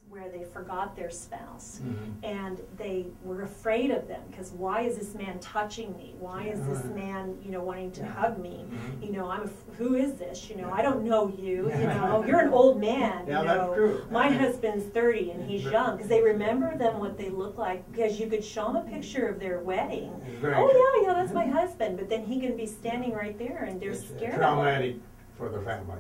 where they forgot their spouse, and they were afraid of them because why is this man touching me? Why is this man, you know, wanting to hug me? You know, who is this? You know, I don't know you. You know, you're an old man. You know, that's true. My husband's 30 and he's young, because they remember them what they look like, because you could show them a picture of their wedding. Oh yeah, that's my husband, but then he can be standing right there and they're scared. Traumatic for the family.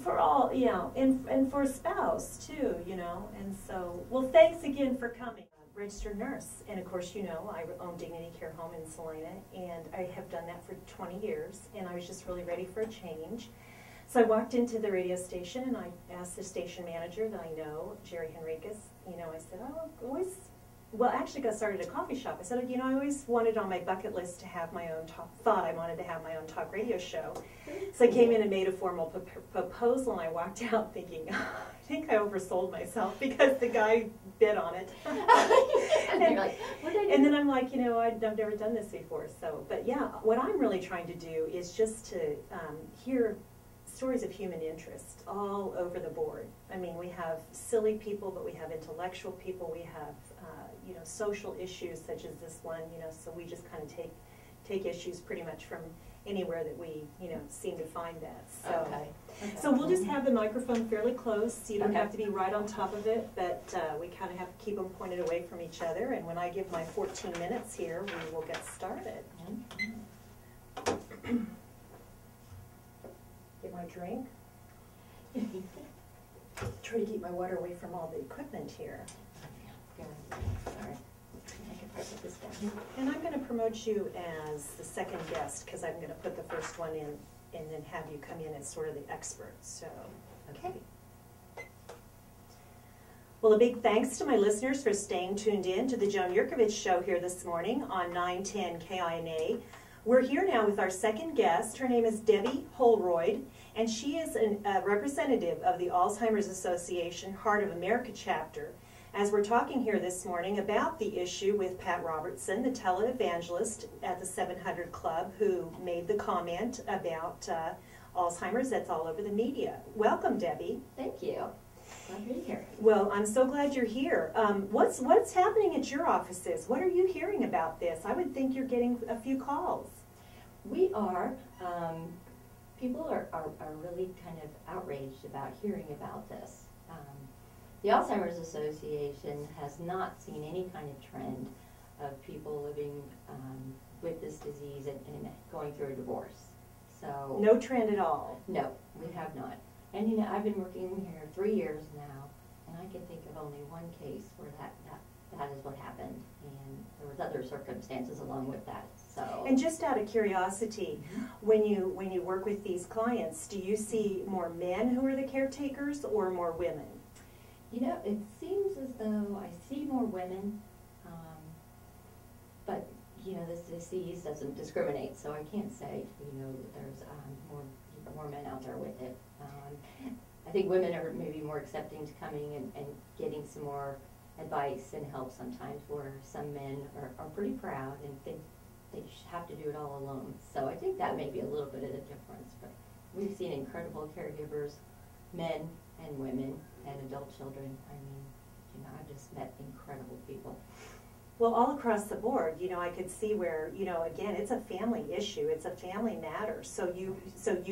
For all, you know, and for a spouse too, you know, and so, well, thanks again for coming. Registered nurse, and of course, you know, I own Dignity Care Home in Salina, and I have done that for 20 years, and I was just really ready for a change. So I walked into the radio station, and I asked the station manager that I know, Jerry Henriquez, you know, I said, well, actually got started at a coffee shop. I said, you know, I always wanted on my bucket list to have my own thought I wanted to have my own talk radio show. So I came in and made a formal proposal, and I walked out thinking, I think I oversold myself because the guy bid on it. and then I'm like, you know, I've never done this before. So, but yeah, what I'm really trying to do is just to hear stories of human interest all over the board. I mean, we have silly people, but we have intellectual people. We have, you know, social issues such as this one. You know, so we just kind of take issues pretty much from anywhere that we, you know, seem to find that. So, so we'll just have the microphone fairly close. So you don't have to be right on top of it, but we kind of have to keep them pointed away from each other. And when I give my 14 minutes here, we will get started. Get my drink. Try to keep my water away from all the equipment here. Sorry. I can put this down. And I'm going to promote you as the second guest because I'm going to put the first one in and then have you come in as sort of the expert. So, okay. Well, a big thanks to my listeners for staying tuned in to the Joan Jerkovich show here this morning on 910 KINA. We're here now with our second guest. Her name is Debbie Holroyd, and she is a representative of the Alzheimer's Association Heart of America chapter. As we're talking here this morning about the issue with Pat Robertson, the televangelist at the 700 Club, who made the comment about Alzheimer's that's all over the media. Welcome, Debbie. Thank you. Glad to be here. Well, I'm so glad you're here. What's happening at your offices? What are you hearing about this? I would think you're getting a few calls. We are. People are really kind of outraged about hearing about this. The Alzheimer's Association has not seen any kind of trend of people living with this disease and going through a divorce. So no trend at all? No, we have not. And you know, I've been working here 3 years now, and I can think of only one case where that is what happened, and there was other circumstances along with that. So. And just out of curiosity, when you work with these clients, do you see more men who are the caretakers or more women? You know, it seems as though I see more women, but you know, this disease doesn't discriminate, so I can't say, you know, that there's more men out there with it. I think women are maybe more accepting to coming and getting some more advice and help sometimes, where some men are pretty proud and think they have to do it all alone. So I think that may be a little bit of the difference, but we've seen incredible caregivers, men and women and adult children. I mean, you know, I've just met incredible people. Well, all across the board, you know, I could see where, you know, again, it's a family issue. It's a family matter. So you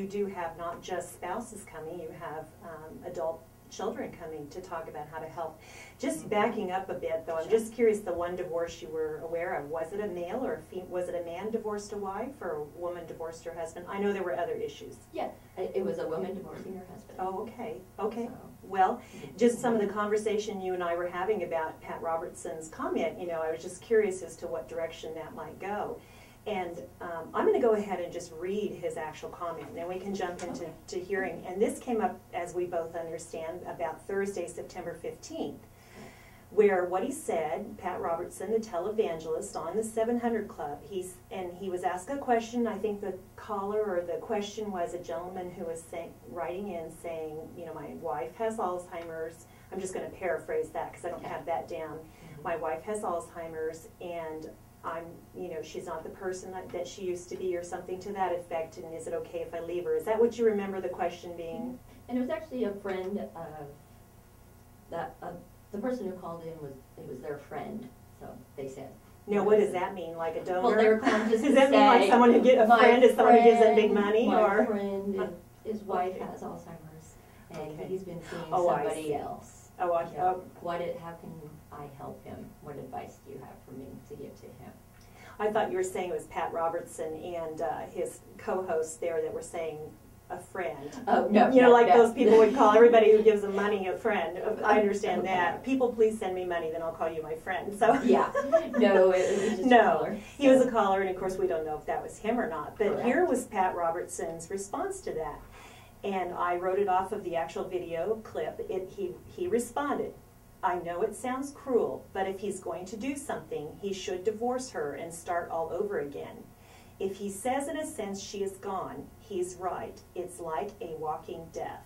do have not just spouses coming, you have adult children coming to talk about how to help. Just backing up a bit, though, I'm just curious, the one divorce you were aware of, was it a male or a female? Was it a man divorced a wife or a woman divorced her husband? I know there were other issues. Yeah, it was a woman divorcing her husband. Oh, okay, okay. So, well, just some of the conversation you and I were having about Pat Robertson's comment, you know, I was just curious as to what direction that might go. And I'm going to go ahead and just read his actual comment, and then we can jump into hearing. And this came up, as we both understand, about Thursday, September 15th, where what he said, Pat Robertson, the televangelist on the 700 Club, he was asked a question. I think the caller or the question was a gentleman who was writing in saying, you know, my wife has Alzheimer's. I'm just going to paraphrase that because I don't have that down. My wife has Alzheimer's, and you know, she's not the person that she used to be, or something to that effect, and is it okay if I leave her? Is that what you remember the question being? And it was actually a friend of the person who called in was their friend, so they said. Now, what does that mean? Like a donor? Well, they were calling just Does to that mean like say, someone who get a friend is someone who gives them big money, my or friend, his wife has Alzheimer's, and Okay. he's been seeing Oh, I somebody see. else. Oh, I, You know, oh, how can I help him? What advice do you have for me to give to him? I thought you were saying it was Pat Robertson and his co-host there that were saying a friend. Oh, no. You know, no, like no. those people would call everybody who gives them money a friend. I understand Okay. that. People, please send me money, then I'll call you my friend. So Yeah. No, it was just a no, caller. he was a caller, and of course we don't know if that was him or not. But Correct. here was Pat Robertson's response to that, and I wrote it off of the actual video clip. He responded, "I know it sounds cruel, but if he's going to do something, he should divorce her and start all over again. If he says in a sense she is gone, he's right. It's like a walking death."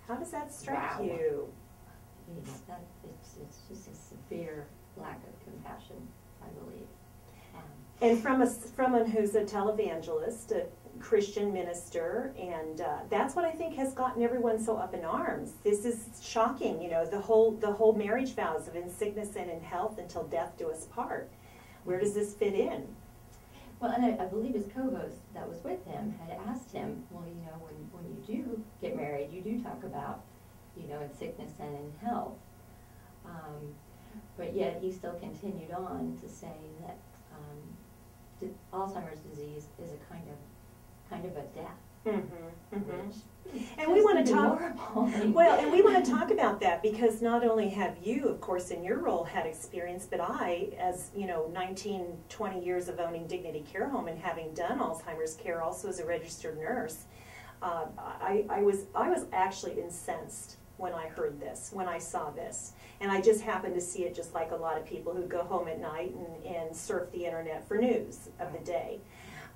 How does that strike Wow. you? It's just a severe lack of compassion, I believe. And from someone who's a televangelist, a Christian minister, and that's what I think has gotten everyone so up in arms. This is shocking, you know, the whole marriage vows of in sickness and in health until death do us part. Where does this fit in? Well, and I believe his co-host that was with him had asked him, well, you know, when you do get married, you do talk about, you know, in sickness and in health. But yet he still continued on to say that Alzheimer's disease is a kind of a death. Mm-hmm, mm-hmm. Which And we want to is talk. horrible. Well, and we want to talk about that because not only have you, of course, in your role had experience, but I, as you know, 19, 20 years of owning Dignity Care Home and having done Alzheimer's care, also as a registered nurse, I was actually incensed when I heard this, when I saw this, and I just happened to see it just like a lot of people who go home at night and surf the internet for news of the day.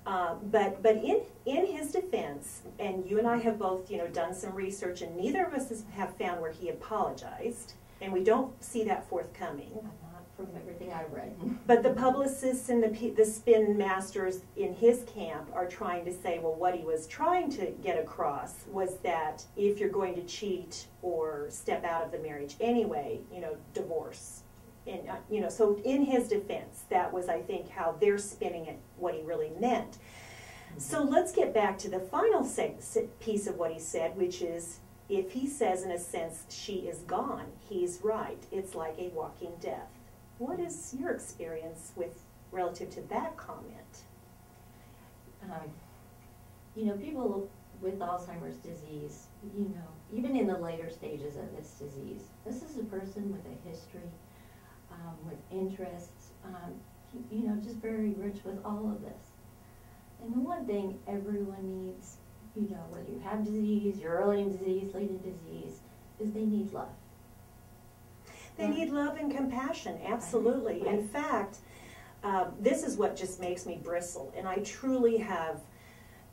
But in his defense, and you and I have both, you know, done some research, and neither of us have found where he apologized, and we don't see that forthcoming. Not from everything I've read. But the publicists and the spin masters in his camp are trying to say, well, what he was trying to get across was that if you're going to cheat or step out of the marriage anyway, you know, divorce. And, you know, so in his defense, that was, I think, how they're spinning it, what he really meant. Mm-hmm. So let's get back to the final piece of what he said, which is, if he says in a sense she is gone, he's right. It's like a walking death. What is your experience with relative to that comment? You know, people with Alzheimer's disease, you know, even in the later stages of this disease, this is a person with a history, with interests, you know, just very rich with all of this. And the one thing everyone needs, you know, whether you have disease, you're early in disease, late in disease, is they need love. They need love and compassion, absolutely. Right. In fact, this is what just makes me bristle, and I truly have,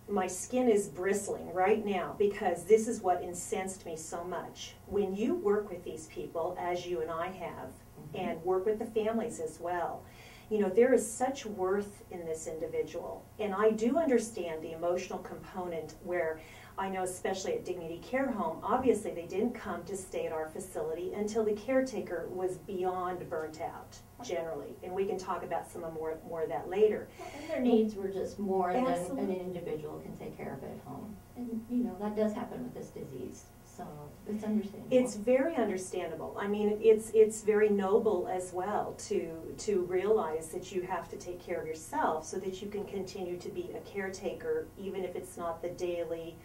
my skin is bristling right now because this is what incensed me so much. When you work with these people, as you and I have, and work with the families as well, you know, there is such worth in this individual. And I do understand the emotional component where I know, especially at Dignity Care Home, obviously they didn't come to stay at our facility until the caretaker was beyond burnt out, generally. And we can talk about some more of that later. And their needs were just more than Absolutely. an individual can take care of at home. And, you know, that does happen with this disease. So it's understandable. It's very understandable. I mean, it's very noble as well to realize that you have to take care of yourself so that you can continue to be a caretaker, even if it's not the daily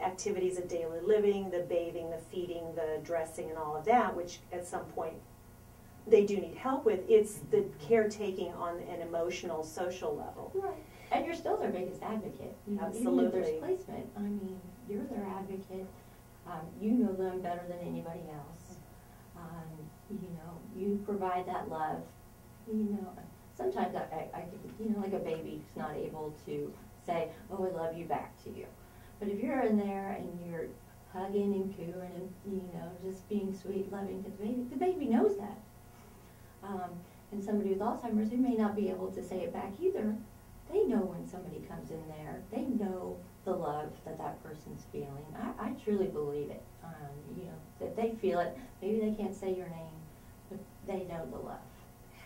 activities of daily living, the bathing, the feeding, the dressing, and all of that, which at some point they do need help with. It's the caretaking on an emotional, social level. Right. And you're still their biggest advocate. You know, Absolutely. even if there's placement, I mean, you're their advocate. You know them better than anybody else. You know, you provide that love. You know, sometimes I you know, like a baby's not able to say, "Oh, I love you" back to you. But if you're in there and you're hugging and cooing and, you know, just being sweet, loving to the baby knows that. And somebody with Alzheimer's who may not be able to say it back either, they know when somebody comes in there. They know the love that that person's feeling. I truly believe it. You know, that they feel it. Maybe they can't say your name, but they know the love.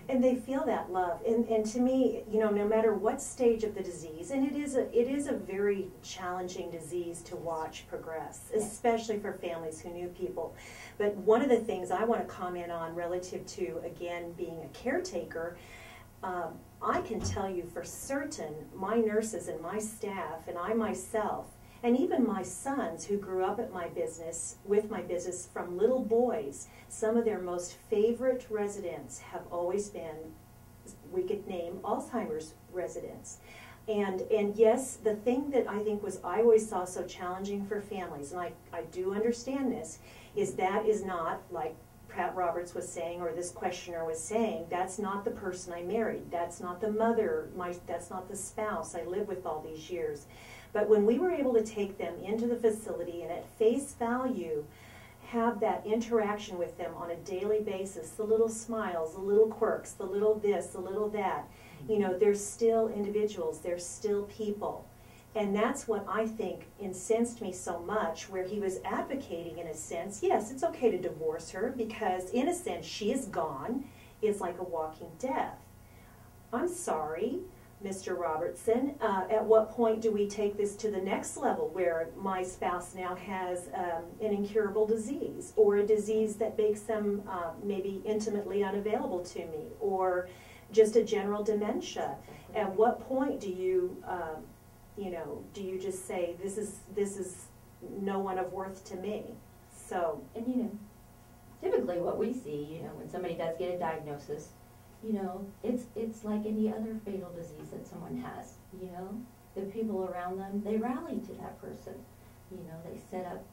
And they feel that love. And to me, you know, no matter what stage of the disease, and it is a very challenging disease to watch progress, especially for families who knew people. But one of the things I want to comment on relative to, again, being a caretaker, I can tell you for certain, my nurses and my staff and I myself, and even my sons who grew up at my business, with my business from little boys, some of their most favorite residents have always been, we could name Alzheimer's residents. And yes, the thing that I think I always saw so challenging for families, and I do understand this, is that is not, like Pat Roberts was saying, or this questioner was saying, that's not the person I married, that's not the mother, that's not the spouse I lived with all these years. But when we were able to take them into the facility and at face value have that interaction with them on a daily basis, the little smiles, the little quirks, the little this, the little that, you know, they're still individuals, they're still people. And that's what I think incensed me so much, where he was advocating, in a sense, yes, it's okay to divorce her because, in a sense, she is gone. It's like a walking death. I'm sorry, Mr. Robertson, at what point do we take this to the next level where my spouse now has an incurable disease, or a disease that makes them maybe intimately unavailable to me, or just a general dementia? At what point do you, you know, do you just say, this is no one of worth to me? So, and you know, typically what we see, you know, when somebody does get a diagnosis, you know, it's like any other fatal disease that someone has. You know, the people around them, they rally to that person. You know, they set up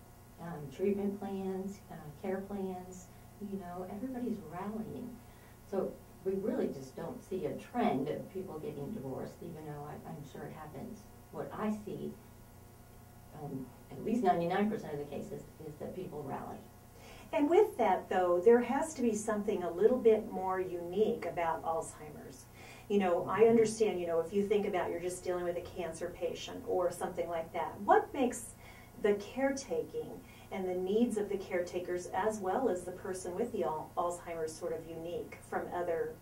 treatment plans, care plans. You know, everybody's rallying. So we really just don't see a trend of people getting divorced, even though I'm sure it happens. What I see, at least 99% of the cases, is that people rally. and with that, though, there has to be something a little bit more unique about Alzheimer's. You know, I understand, you know, if you think about you're just dealing with a cancer patient or something like that, what makes the caretaking and the needs of the caretakers, as well as the person with the Alzheimer's, sort of unique from other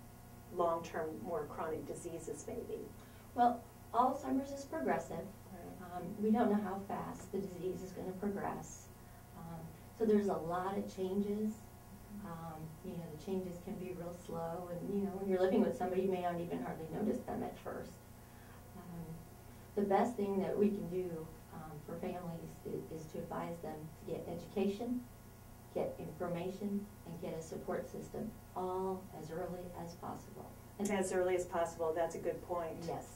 long-term, more chronic diseases, maybe? Well, Alzheimer's is progressive. We don't know how fast the disease is going to progress. So there's a lot of changes. You know, the changes can be real slow, and you know, when you're living with somebody, you may not even hardly notice them at first. The best thing that we can do for families is to advise them to get education, get information, and get a support system, all as early as possible. And as early as possible, that's a good point. Yes.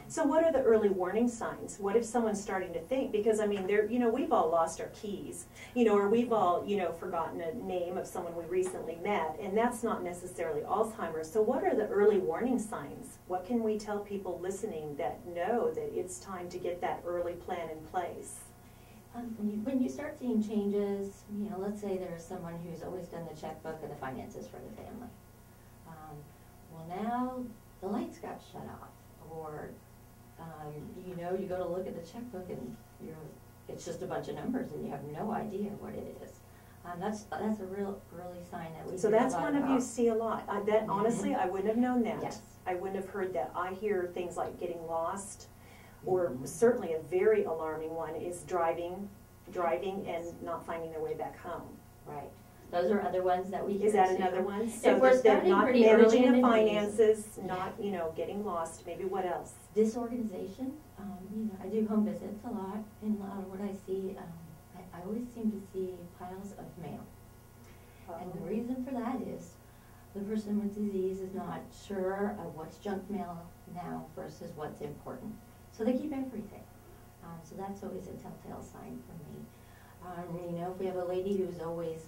So what are the early warning signs? What if someone's starting to think? Because, I mean, you know, we've all lost our keys, you know, or we've all, you know, forgotten a name of someone we recently met, and that's not necessarily Alzheimer's. So what are the early warning signs? What can we tell people listening that know that it's time to get that early plan in place? When you start seeing changes, you know, let's say there's someone who's always done the checkbook and the finances for the family. Well, now the lights got shut off. Or, you know, you go to look at the checkbook and it's just a bunch of numbers and you have no idea what it is. That's a real early sign that we. So that's one of you see a lot. That honestly, I wouldn't have known that. Yes. I wouldn't have heard that. I hear things like getting lost, or certainly a very alarming one is driving and not finding their way back home. Right. Those are other ones that we hear. Is that too. another one? So if we're starting not pretty early managing in the the finances, not, you know, getting lost. Maybe what else? Disorganization. You know, I do home visits a lot, and a lot of what I see, I always seem to see piles of mail. And the reason for that is the person with disease is not sure of what's junk mail now versus what's important. So they keep everything. So that's always a telltale sign for me. You know, if we have a lady who's always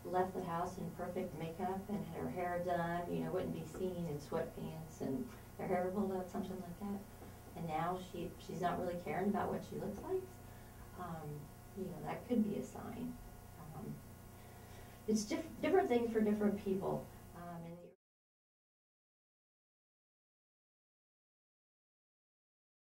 left the house in perfect makeup and had her hair done, you know, wouldn't be seen in sweatpants and her hair pulled up, something like that. And now she's not really caring about what she looks like. You know, that could be a sign. It's different things for different people. And